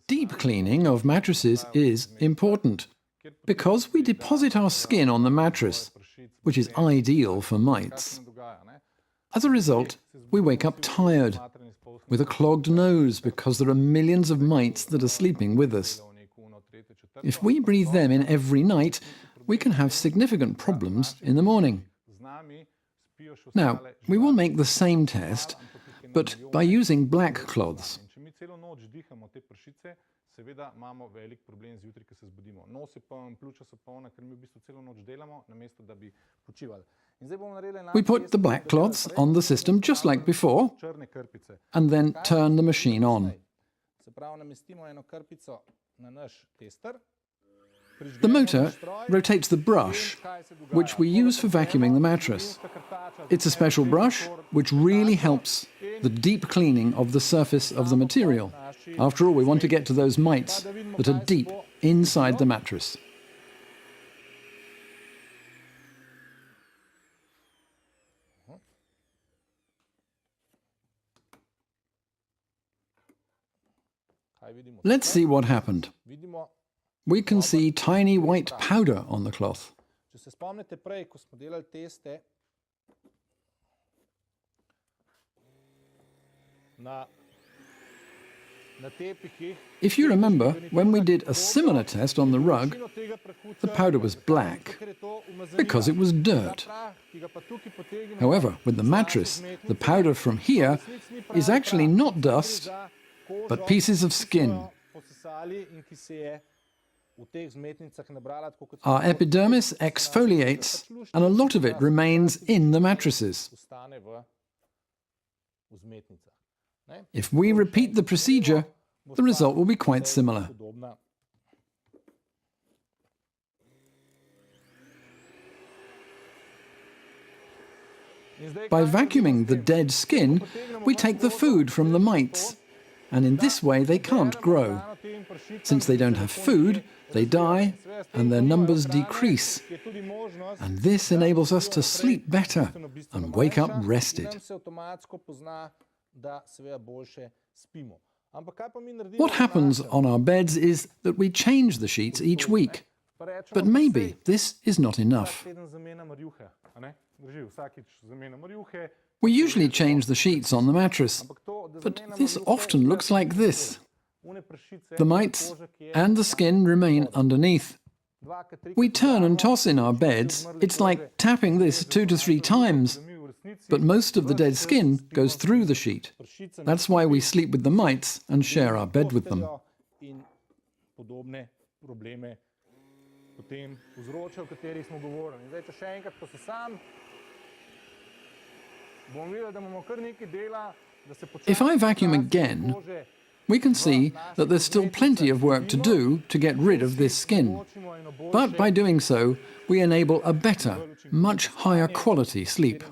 Deep cleaning of mattresses is important because we deposit our skin on the mattress, which is ideal for mites. As a result, we wake up tired, with a clogged nose because there are millions of mites that are sleeping with us. If we breathe them in every night, we can have significant problems in the morning. Now, we will make the same test, but by using black cloths. We put the black cloths on the system just like before, and then turn the machine on. The motor rotates the brush, which we use for vacuuming the mattress. It's a special brush which really helps the deep cleaning of the surface of the material. After all, we want to get to those mites that are deep inside the mattress. Let's see what happened. We can see tiny white powder on the cloth. If you remember, when we did a similar test on the rug, the powder was black because it was dirt. However, with the mattress, the powder from here is actually not dust, but pieces of skin. Our epidermis exfoliates, and a lot of it remains in the mattresses. If we repeat the procedure, the result will be quite similar. By vacuuming the dead skin, we take the food from the mites, and in this way they can't grow. Since they don't have food, they die and their numbers decrease. And this enables us to sleep better and wake up rested. What happens on our beds is that we change the sheets each week. But maybe this is not enough. We usually change the sheets on the mattress, but this often looks like this. The mites and the skin remain underneath. We turn and toss in our beds. It's like tapping this 2 to 3 times, but most of the dead skin goes through the sheet. That's why we sleep with the mites and share our bed with them. If I vacuum again, we can see that there's still plenty of work to do to get rid of this skin. But by doing so, we enable a better, much higher quality sleep.